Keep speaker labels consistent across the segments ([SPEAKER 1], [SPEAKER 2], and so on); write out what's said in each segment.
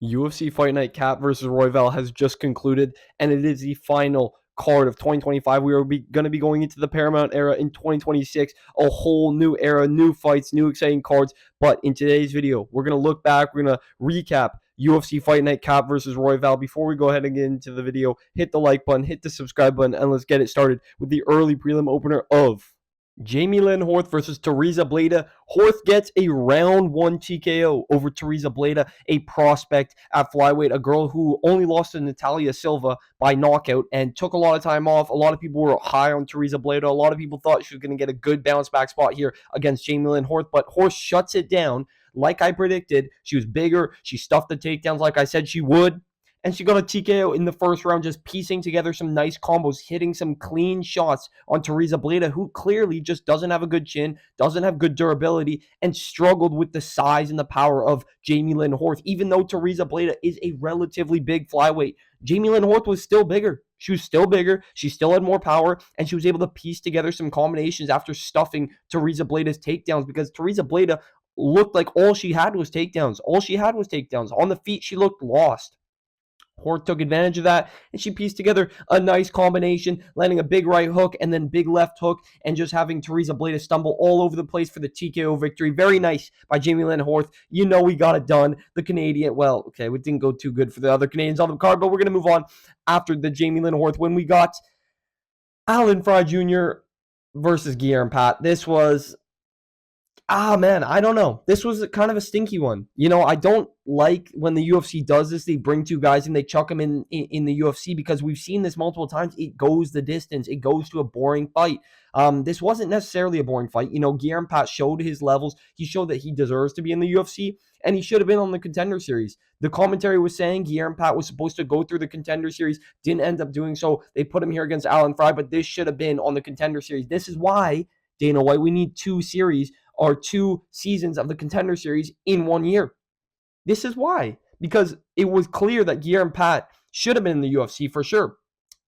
[SPEAKER 1] UFC Fight Night Kape versus Royval has just concluded, and it is the final card of 2025. We are going to be going into the Paramount era in 2026, a whole new era, new fights, new exciting cards. But in today's video, we're going to look back, we're going to recap UFC Fight Night Kape versus Royval. Before we go ahead and get into the video, hit the like button, hit the subscribe button, and let's get it started with the early prelim opener of Jamie Lynn Horth versus Teresa Bleda. Horth gets a round one TKO over Teresa Bleda, a prospect at flyweight, a girl who only lost to Natalia Silva by knockout and took a lot of time off. A lot of people were high on Teresa Bleda. A lot of people thought she was going to get a good bounce back spot here against Jamie Lynn Horth, but Horth shuts it down like I predicted. She was bigger. She stuffed the takedowns like I said she would. And she got a TKO in the first round, just piecing together some nice combos, hitting some clean shots on Teresa Bleda, who clearly just doesn't have a good chin, doesn't have good durability, and struggled with the size and the power of Jamie Lynn Horth. Even though Teresa Bleda is a relatively big flyweight, Jamie Lynn Horth was still bigger. She was still bigger. She still had more power, and she was able to piece together some combinations after stuffing Teresa Bleda's takedowns, because Teresa Bleda looked like all she had was takedowns. All she had was takedowns. On the feet, she looked lost. Horth took advantage of that, and she pieced together a nice combination, landing a big right hook and then big left hook, and just having Teresa Bleda stumble all over the place for the TKO victory. Very nice by Jamie Lynn Horth. You know we got it done. The Canadian, well, okay, it didn't go too good for the other Canadians on the card, but we're going to move on after the Jamie Lynn Horth when we got Alan Fry Jr. versus Guillermo Pat. This was... man, I don't know. This was kind of a stinky one. You know, I don't like when the UFC does this. They bring two guys and they chuck them in the UFC, because we've seen this multiple times. It goes the distance. It goes to a boring fight. This wasn't necessarily a boring fight. You know, Guillermo Pat showed his levels. He showed that he deserves to be in the UFC, and he should have been on the Contender Series. The commentary was saying Guillermo Pat was supposed to go through the Contender Series, didn't end up doing so. They put him here against Alan Fry, but this should have been on the Contender Series. This is why, Dana White, we need two series or two seasons of the Contender Series in 1 year. This is why, because it was clear that Guillermo Pat should have been in the UFC for sure,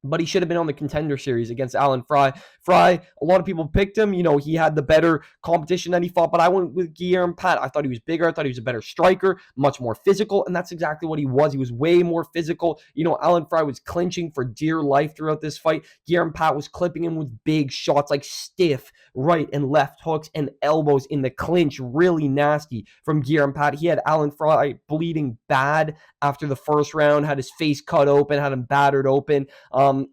[SPEAKER 1] but he should have been on the Contender Series against Alan Fry. Fry, a lot of people picked him. You know, he had the better competition that he fought, but I went with Guillermo Pat. I thought he was bigger. I thought he was a better striker, much more physical, and that's exactly what he was. He was way more physical. You know, Alan Fry was clinching for dear life throughout this fight. Guillermo Pat was clipping him with big shots, like stiff right and left hooks and elbows in the clinch. Really nasty from Guillermo Pat. He had Alan Fry bleeding bad after the first round, had his face cut open, had him battered open.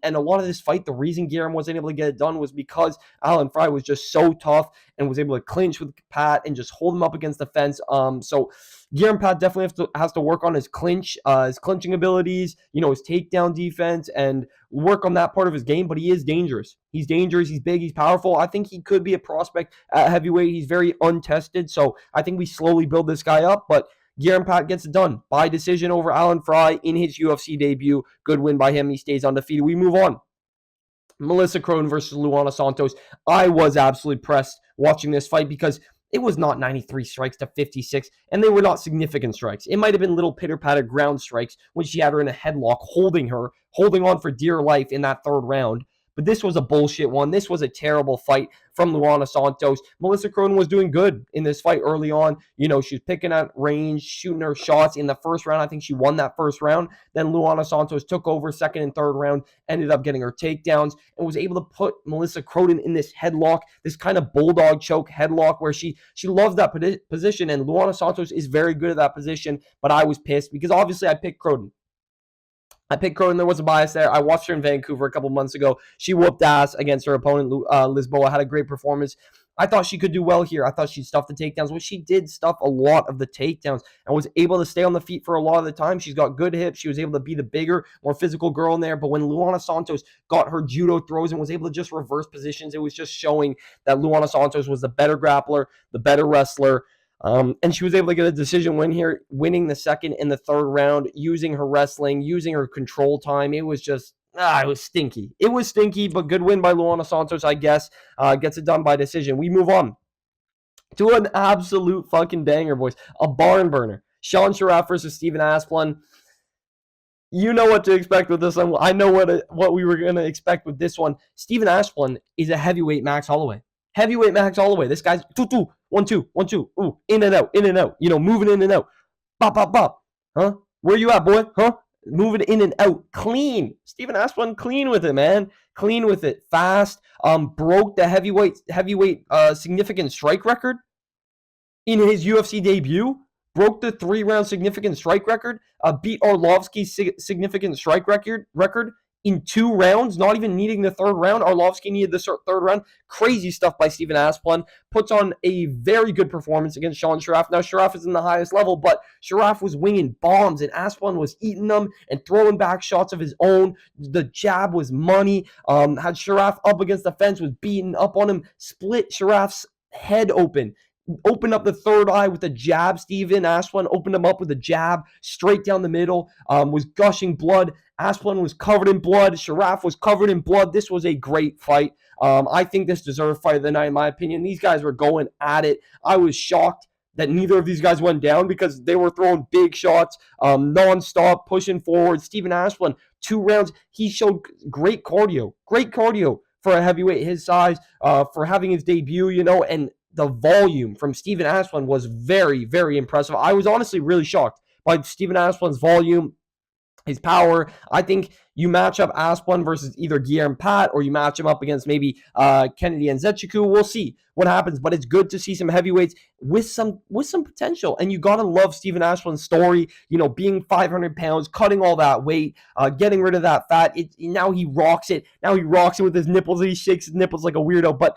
[SPEAKER 1] And a lot of this fight, the reason Guillermo wasn't able to get it done was because Alan Fry was just so tough and was able to clinch with Pat and just hold him up against the fence. So Guillermo Pat definitely has to work on his clinching abilities, you know, his takedown defense, and work on that part of his game. But he is dangerous. He's dangerous. He's big. He's powerful. I think he could be a prospect at heavyweight. He's very untested. So I think we slowly build this guy up. But Guillermo Pat gets it done by decision over Alan Fry in his UFC debut. Good win by him. He stays undefeated. We move on. Melissa Cronin versus Luana Santos. I was absolutely pressed watching this fight because it was not 93 strikes to 56, and they were not significant strikes. It might have been little pitter-patter ground strikes when she had her in a headlock, holding on for dear life in that third round. But this was a bullshit one. This was a terrible fight from Luana Santos. Melissa Cronin was doing good in this fight early on. You know, she was picking at range, shooting her shots in the first round. I think she won that first round. Then Luana Santos took over second and third round, ended up getting her takedowns, and was able to put Melissa Cronin in this headlock, this kind of bulldog choke headlock where she loves that position, and Luana Santos is very good at that position. But I was pissed because obviously I picked Cronin. There was a bias there. I watched her in Vancouver a couple months ago. She whooped ass against her opponent, Lisboa, had a great performance. I thought she could do well here. I thought she'd stuff the takedowns. Well, she did stuff a lot of the takedowns and was able to stay on the feet for a lot of the time. She's got good hips. She was able to be the bigger, more physical girl in there. But when Luana Santos got her judo throws and was able to just reverse positions, it was just showing that Luana Santos was the better grappler, the better wrestler. And she was able to get a decision win here, winning the second and the third round, using her wrestling, using her control time. It was just, it was stinky. It was stinky, but good win by Luana Santos, I guess. Gets it done by decision. We move on to an absolute fucking banger, boys. A barn burner. Sean Sharaf versus Steven Asplund. You know what to expect with this one. I know what we were going to expect with this one. Steven Asplund is a heavyweight Max Holloway. Heavyweight Max Holloway. This guy's 1-2, 1-2. Ooh, in and out. You know, moving in and out. Bop, bop, bop. Huh? Where you at, boy? Huh? Moving in and out. Clean. Steven Aspinall, clean with it, man. Clean with it. Fast. Broke the heavyweight significant strike record in his UFC debut. Broke the 3-round significant strike record. Beat Arlovsky's significant strike record in 2 rounds, not even needing the 3rd round. Arlovsky needed the 3rd round. Crazy stuff by Steven Aspinall. Puts on a very good performance against Sean Sharaf. Now, Sharaf is in the highest level, but Sharaf was winging bombs, and Aspinall was eating them and throwing back shots of his own. The jab was money. Had Sharaf up against the fence, was beating up on him, split Sharaf's head open. Opened up the third eye with a jab. Steven Aspinall opened him up with a jab straight down the middle. Was gushing blood. Aspinall was covered in blood. Sharaf was covered in blood. This was a great fight. I think this deserved fight of the night, in my opinion. These guys were going at it. I was shocked that neither of these guys went down because they were throwing big shots, nonstop, pushing forward. Steven Aspinall, 2 rounds. He showed great cardio for a heavyweight his size, for having his debut, and the volume from Steven Aspinall was very, very impressive. I was honestly really shocked by Steven Aspinall's volume, his power. I think you match up Aspinall versus either Guillermo Pat, or you match him up against maybe Kennedy and Nzechukwu. We'll see what happens, but it's good to see some heavyweights with some potential. And you gotta love Steven Aspinall's story. Being 500 pounds, cutting all that weight, getting rid of that fat. Now he rocks it. Now he rocks it with his nipples. He shakes his nipples like a weirdo. But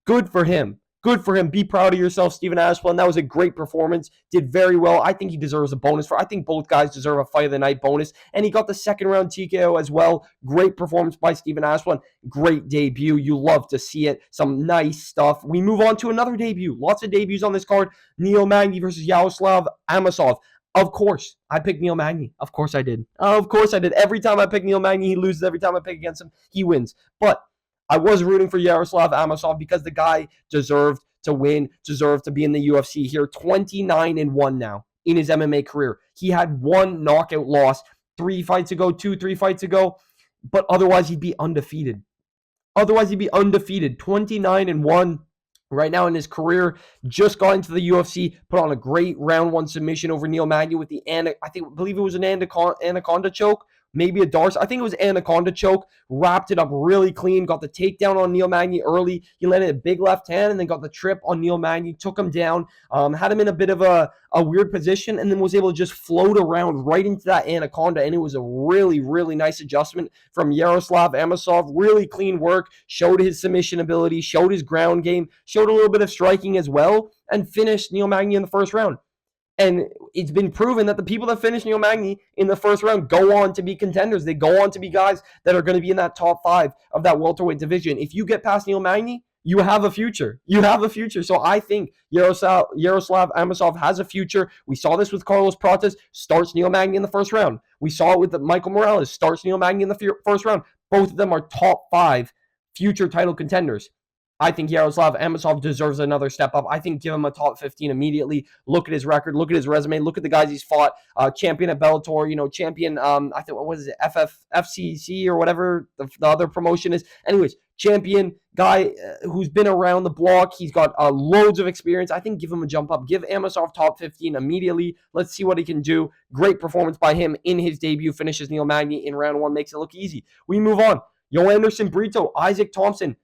[SPEAKER 1] good for him. Good for him. Be proud of yourself, Steven Aspinall. That was a great performance. Did very well. I think he deserves a bonus. I think both guys deserve a fight of the night bonus. And he got the 2nd round TKO as well. Great performance by Steven Aspinall. Great debut. You love to see it. Some nice stuff. We move on to another debut. Lots of debuts on this card. Neil Magny versus Yaroslav Amosov. Of course, I picked Neil Magny. Of course I did. Every time I pick Neil Magny, he loses. Every time I pick against him, he wins. But I was rooting for Yaroslav Amosov because the guy deserved to win, deserved to be in the UFC here. 29-1 now in his MMA career. He had 1 knockout loss 3 fights ago, 3 fights ago, but otherwise he'd be undefeated. 29-1 right now in his career. Just got into the UFC, put on a great round 1 submission over Neil Magny with the I believe it was an anaconda choke. Maybe a Darce. I think it was anaconda choke. Wrapped it up really clean. Got the takedown on Neil Magny early. He landed a big left hand and then got the trip on Neil Magny. Took him down. Had him in a bit of a weird position and then was able to just float around right into that anaconda. And it was a really, really nice adjustment from Yaroslav Amosov. Really clean work. Showed his submission ability. Showed his ground game. Showed a little bit of striking as well. And finished Neil Magny in the 1st round. And it's been proven that the people that finish Neil Magny in the 1st round go on to be contenders. They go on to be guys that are going to be in that top 5 of that welterweight division. If you get past Neil Magny, you have a future. So I think Yaroslav Amosov has a future. We saw this with Carlos Prates. Starts Neil Magny in the 1st round. We saw it with Michael Morales. Starts Neil Magny in the 1st round. Both of them are top 5 future title contenders. I think Yaroslav Amosov deserves another step up. I think give him a top 15 immediately. Look at his record. Look at his resume. Look at the guys he's fought. Champion at Bellator. Champion. I think what was it? FCC or whatever the other promotion is. Anyways, champion guy who's been around the block. He's got loads of experience. I think give him a jump up. Give Amosov top 15 immediately. Let's see what he can do. Great performance by him in his debut. Finishes Neil Magny in round 1. Makes it look easy. We move on. Joanderson Brito, Isaac Thompson.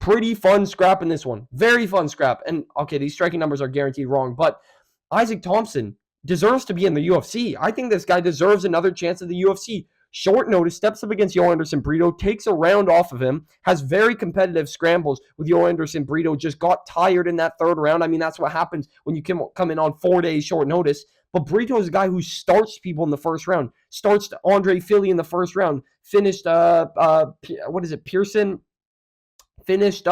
[SPEAKER 1] Pretty fun scrap in this one. Very fun scrap. And, okay, these striking numbers are guaranteed wrong, but Isaac Thompson deserves to be in the UFC. I think this guy deserves another chance at the UFC. Short notice, steps up against Joanderson Brito, takes a round off of him, has very competitive scrambles with Joanderson Brito, just got tired in that 3rd round. I mean, that's what happens when you come in on 4 days short notice. But Brito is a guy who starts people in the 1st round. Starts Andre Fili in the 1st round. Finished, Pearson? Finished,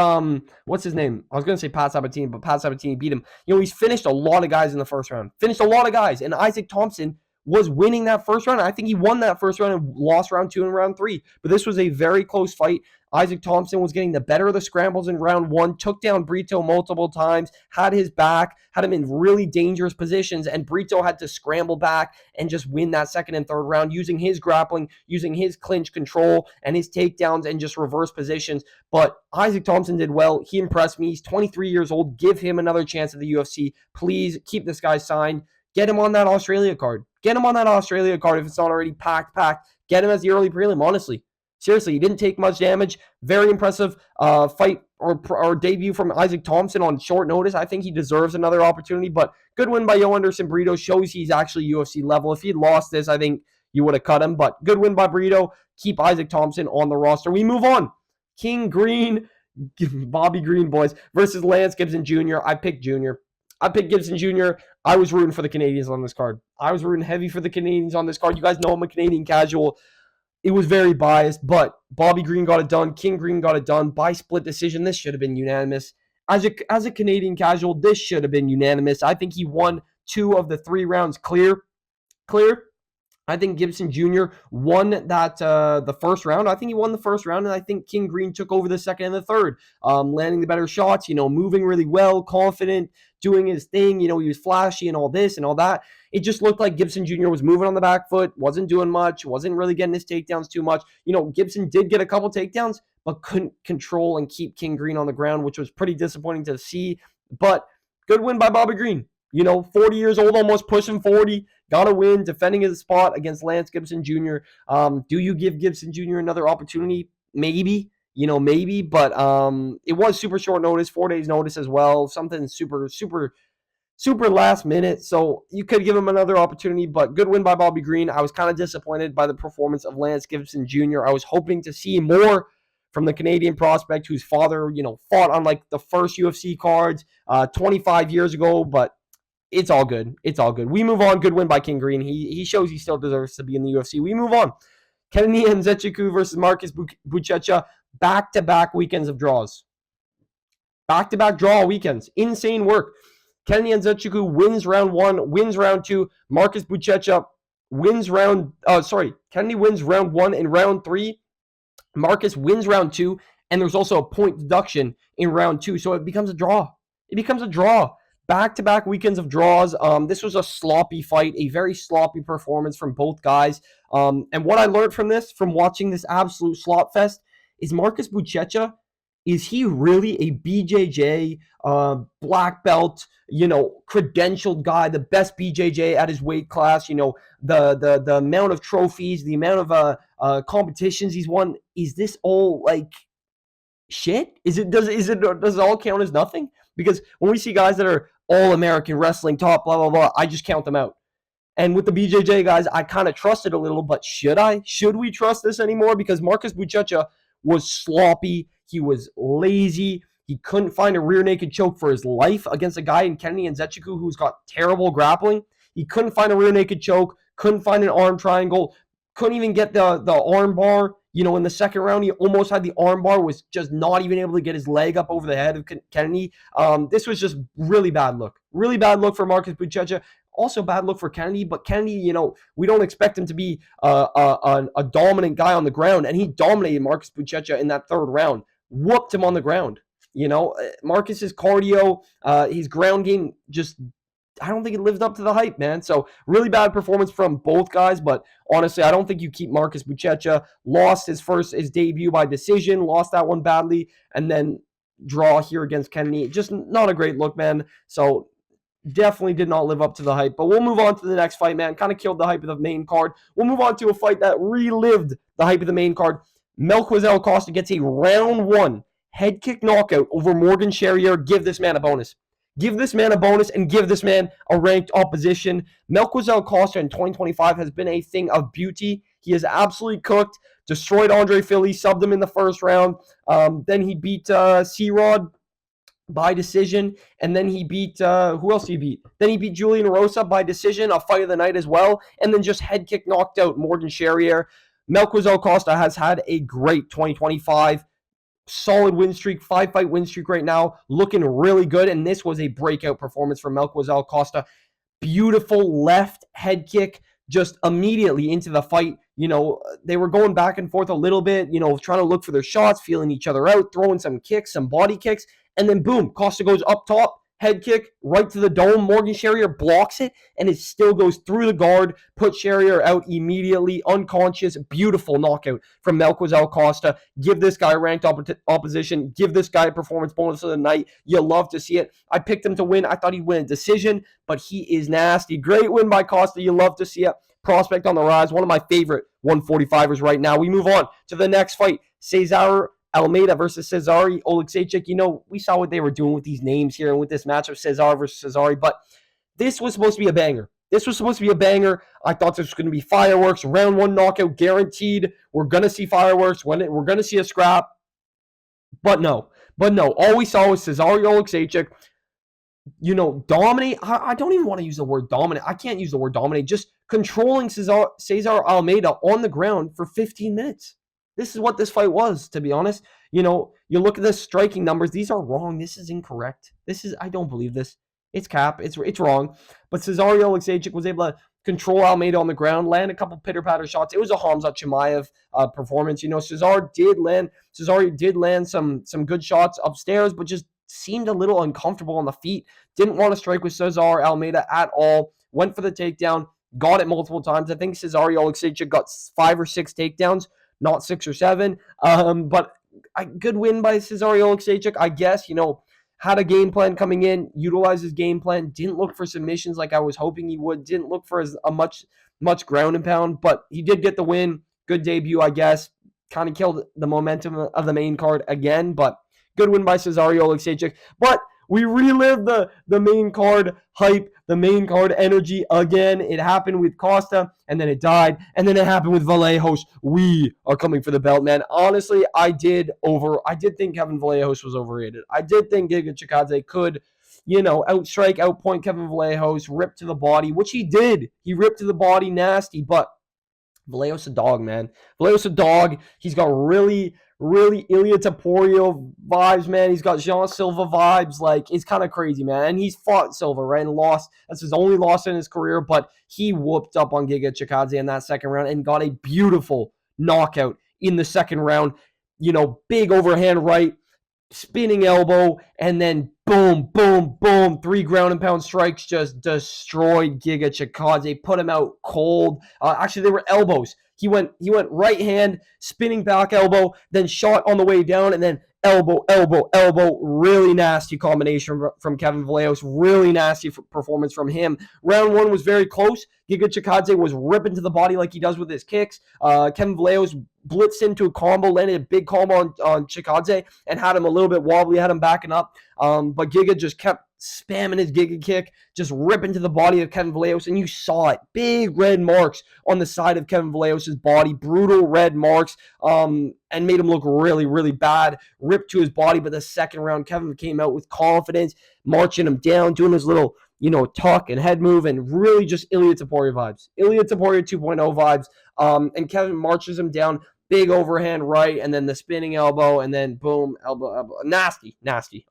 [SPEAKER 1] what's his name? I was going to say Pat Sabatini, but Pat Sabatini beat him. He's finished a lot of guys in the 1st round. And Isaac Thompson was winning that 1st round. I think he won that 1st round and lost round 2 and round 3. But this was a very close fight. Isaac Thompson was getting the better of the scrambles in round 1, took down Brito multiple times, had his back, had him in really dangerous positions, and Brito had to scramble back and just win that 2nd and 3rd round using his grappling, using his clinch control and his takedowns and just reverse positions. But Isaac Thompson did well. He impressed me. He's 23 years old. Give him another chance at the UFC. Please keep this guy signed. get him on that Australia card. Get him on that Australia card if it's not already packed. Get him as the early prelim, honestly. Seriously, he didn't take much damage. Very impressive fight or debut from Isaac Thompson on short notice. I think he deserves another opportunity, but good win by Yo Anderson Brito. Shows he's actually UFC level. If he'd lost this, I think you would have cut him, but good win by Brito. Keep Isaac Thompson on the roster. We move on. King Green, Bobby Green boys versus Lance Gibson Jr. I picked Gibson Jr. I was rooting for the Canadians on this card. I was rooting heavy for the Canadians on this card. You guys know I'm a Canadian casual. It was very biased, but Bobby Green got it done. King Green got it done by split decision. This should have been unanimous. As a Canadian casual, this should have been unanimous. I think he won 2 of the 3 rounds clear. I think Gibson Jr. won that the first round. I think he won the first round, and I think King Green took over the second and the third, landing the better shots, moving really well, confident, doing his thing. He was flashy and all this and all that. It just looked like Gibson Jr. was moving on the back foot, wasn't doing much, wasn't really getting his takedowns too much. Gibson did get a couple takedowns, but couldn't control and keep King Green on the ground, which was pretty disappointing to see. But good win by Bobby Green. 40 years old, almost pushing 40, got a win, defending his spot against Lance Gibson Jr. Do you give Gibson Jr. another opportunity? Maybe, but it was super short notice, 4 days notice as well, something super last minute, so you could give him another opportunity, but good win by Bobby Green. I was kind of disappointed by the performance of Lance Gibson Jr. I was hoping to see more from the Canadian prospect whose father, fought on like the first UFC cards 25 years ago, but it's all good. We move on. Good win by King Green. He shows he still deserves to be in the UFC. We move on. Kennedy Nzechukwu versus Marcus Buchecha. Back-to-back weekends of draws. Back-to-back draw weekends. Insane work. Kennedy Nzechukwu wins round 1, wins round 2. Marcus Buchecha wins Kennedy wins round 1 and round 3. Marcus wins round 2, and there's also a point deduction in round 2, so it becomes a draw. Back-to-back weekends of draws. This was a sloppy fight, a very sloppy performance from both guys. And what I learned from watching this absolute slop fest, is Marcus Buchecha, is he really a BJJ black belt, credentialed guy, the best BJJ at his weight class? The amount of trophies, the amount of competitions he's won. Is this all like shit? Does it all count as nothing? Because when we see guys that are all-American wrestling, top, blah, blah, blah, I just count them out. And with the BJJ guys, I kind of trusted a little, but should I? Should we trust this anymore? Because Marcus Buchecha was sloppy. He was lazy. He couldn't find a rear naked choke for his life against a guy in Kennedy Nzechukwu who's got terrible grappling. He couldn't find a rear naked choke, couldn't find an arm triangle, couldn't even get the arm bar. In the second round, he almost had the arm bar, was just not even able to get his leg up over the head of Kennedy. This was just really bad look. Really bad look for Marcus Buchecha. Also bad look for Kennedy, but Kennedy, we don't expect him to be a dominant guy on the ground, and he dominated Marcus Buchecha in that third round. Whooped him on the ground. Marcus's cardio, his ground game, just I don't think it lived up to the hype, man. So really bad performance from both guys, but honestly, I don't think you keep Marcus Buchecha. Lost his debut by decision, lost that one badly, and then draw here against Kennedy. Just not a great look, man. So definitely did not live up to the hype. But we'll move on to the next fight, man. Kind of killed the hype of the main card. We'll move on to a fight that relived the hype of the main card. Melquizael Costa gets a round 1 head kick knockout over Morgan Charrier. Give this man a bonus. Give this man a bonus and give this man a ranked opposition. Melquizael Costa in 2025 has been a thing of beauty. He has absolutely cooked, destroyed Andre Philly, subbed him in the first round. Then he beat C-Rod by decision, and then he beat, who else did he beat? Then he beat Julian Rosa by decision, a fight of the night as well, and then just head kick knocked out Morgan Charrier. Melquizael Costa has had a great 2025. Solid win streak, 5-fight win streak right now, looking really good, and this was a breakout performance from Melquizael Costa. Beautiful left head kick, just immediately into the fight. They were going back and forth a little bit, trying to look for their shots, feeling each other out, throwing some kicks, some body kicks, and then boom, Costa goes up top, head kick right to the dome. Morgan Sherrier blocks it, and it still goes through the guard, puts Sherrier out immediately, unconscious. Beautiful knockout from Melquizael Costa. Give this guy ranked opposition. Give this guy a performance bonus of the night. You love to see it. I picked him to win. I thought he'd win a decision, but he is nasty. Great win by Costa. You love to see it. Prospect on the rise. One of my favorite 145ers right now. We move on to the next fight. Cesar Almeida versus Cezary Oleksiejczuk. You know, we saw what they were doing with these names here and with this matchup, Cesar versus Cezary, but this was supposed to be a banger. This was supposed to be a banger. I thought this was going to be fireworks. Round one knockout guaranteed. We're going to see fireworks. We're going to see a scrap. But no. All we saw was Cezary Oleksiejczuk, you know, dominate. I don't even want to use the word dominate. I can't use the word dominate. Just controlling Cesar Almeida on the ground for 15 minutes. This is what this fight was, to be honest. You know, you look at the striking numbers. These are wrong. This is incorrect. I don't believe this. It's cap. It's wrong. But Cezary Oleksiejczuk was able to control Almeida on the ground, land a couple pitter-patter shots. It was a Hamzat Chimaev performance. You know, Cezary did land some good shots upstairs, but just seemed a little uncomfortable on the feet. Didn't want to strike with Cesar Almeida at all. Went for the takedown. Got it multiple times. I think Cezary Oleksiejczuk got 5 or 6 takedowns, not 6 or 7. But a good win by Cezary Oleksiejczuk, I guess. You know, had a game plan coming in, utilized his game plan, didn't look for submissions like I was hoping he would, didn't look for much ground and pound, but he did get the win. Good debut, I guess. Kind of killed the momentum of the main card again, but good win by Cezary Oleksiejczuk. But we relived the main card hype, the main card energy again. It happened with Costa, and then it died, and then it happened with Vallejos. We are coming for the belt, man. Honestly, I did think Kevin Vallejos was overrated. I did think Giga Chikadze could, you know, outpoint Kevin Vallejos, rip to the body, which he did. He ripped to the body nasty, but Vallejos a dog, man. Vallejos a dog. He's got really Ilia Taporio vibes, man. He's got Jean Silva vibes. Like, it's kind of crazy, man. And he's fought Silva, right? And lost. That's his only loss in his career, but he whooped up on Giga Chikadze in that second round and got a beautiful knockout in the second round. You know, big overhand right, spinning elbow, and then boom, 3 ground and pound strikes just destroyed Giga Chikadze, put him out cold. Actually, they were elbows. He went right hand, spinning back elbow, then shot on the way down, and then elbow. Really nasty combination from Kevin Vallejos. Really nasty performance from him. Round one was very close. Giga Chikadze was ripping to the body like he does with his kicks. Kevin Vallejos blitzed into a combo, landed a big combo on Chikadze, and had him a little bit wobbly, had him backing up. But Giga just kept spamming his Giga kick, just ripping to the body of Kevin Vallejos, and you saw it. Big red marks on the side of Kevin Vallejos' body, brutal red marks, and made him look really bad, ripped to his body. But the second round, Kevin came out with confidence, marching him down, doing his little, you know, tuck and head move, and really just Ilia Taporio vibes. Ilia Taporio 2.0 vibes, and Kevin marches him down. Big overhand right, and then the spinning elbow, and then boom, elbow. Nasty.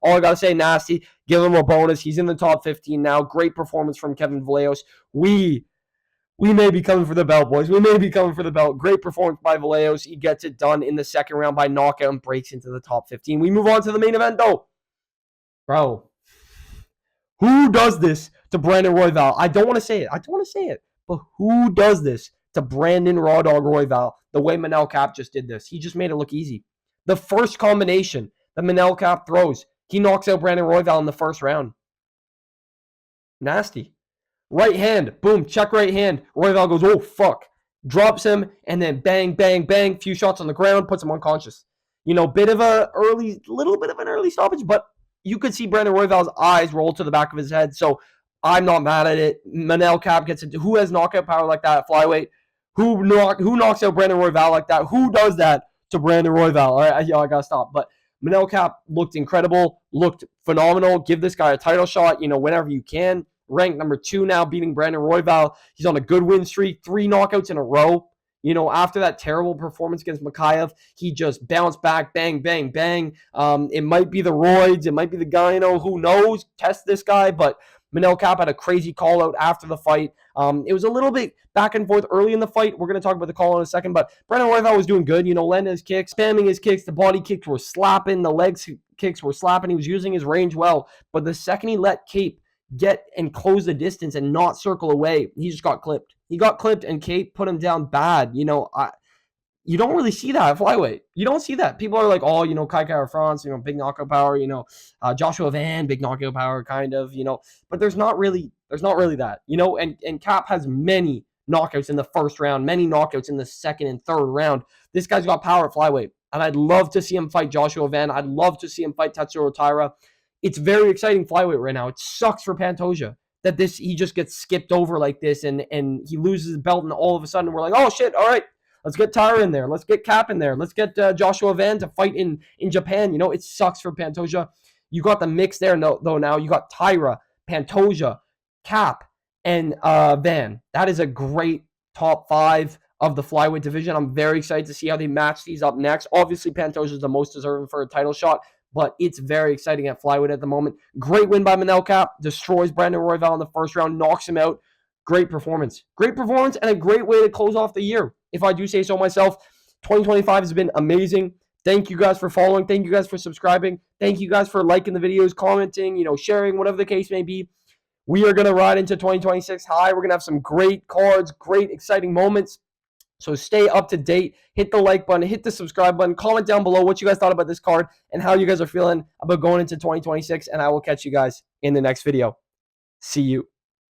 [SPEAKER 1] All I got to say, nasty. Give him a bonus. He's in the top 15 now. Great performance from Kevin Vallejos. We may be coming for the belt, boys. We may be coming for the belt. Great performance by Vallejos. He gets it done in the second round by knockout and breaks into the top 15. We move on to the main event, though. Bro, who does this to Brandon Royval? I don't want to say it. But who does this to Brandon Raw Dog Royval the way Manel Kape just did this? He just made it look easy. The first combination that Manel Kape throws, he knocks out Brandon Royval in the first round. Nasty. Right hand, boom, check right hand. Royval goes, oh, fuck. Drops him, and then bang, few shots on the ground, puts him unconscious. You know, little bit of an early stoppage, but you could see Brandon Royval's eyes roll to the back of his head, so I'm not mad at it. Manel Kape gets it. Who has knockout power like that at flyweight? Who knocks out Brandon Royval like that? Who does that to Brandon Royval? All right, I gotta stop. But Manel Kape looked incredible, looked phenomenal. Give this guy a title shot, you know, whenever you can. Ranked number 2 now, beating Brandon Royval. He's on a good win streak, 3 knockouts in a row. You know, after that terrible performance against Makayev, he just bounced back, bang. It might be the roids, it might be the gyno, who knows? Test this guy, but Manel Kape had a crazy call out after the fight. It was a little bit back and forth early in the fight. We're going to talk about the call in a second, but Brandon Royval was doing good, you know, landing his kicks, spamming his kicks. The body kicks were slapping. The legs kicks were slapping. He was using his range well. But the second he let Kape get and close the distance and not circle away, he just got clipped. He got clipped, and Kape put him down bad. You don't really see that at flyweight. You don't see that. People are like, oh, Kape France, big knockout power, Joshua Van, big knockout power, kind of, but there's not really that, and Kape has many knockouts in the first round, many knockouts in the second and third round. This guy's got power at flyweight, and I'd love to see him fight Joshua Van. I'd love to see him fight Tatsuro Taira. It's very exciting flyweight right now. It sucks for Pantoja that he just gets skipped over like this, and he loses his belt, and all of a sudden we're like, oh shit, all right, let's get Taira in there. Let's get Kape in there. Let's get Joshua Van to fight in Japan. It sucks for Pantoja. You got the mix there, though. Now you got Taira, Pantoja, Kape, and Van. That is a great top 5 of the flyweight division. I'm very excited to see how they match these up next. Obviously, Pantoja is the most deserving for a title shot, but it's very exciting at flyweight at the moment. Great win by Manel. Kape destroys Brandon Royval in the first round, knocks him out. Great performance, and a great way to close off the year, if I do say so myself. 2025 has been amazing. Thank you guys for following. Thank you guys for subscribing. Thank you guys for liking the videos, commenting, sharing, whatever the case may be. We are going to ride into 2026 high. We're going to have some great cards, great exciting moments. So stay up to date. Hit the like button, hit the subscribe button, comment down below what you guys thought about this card and how you guys are feeling about going into 2026. And I will catch you guys in the next video. See you.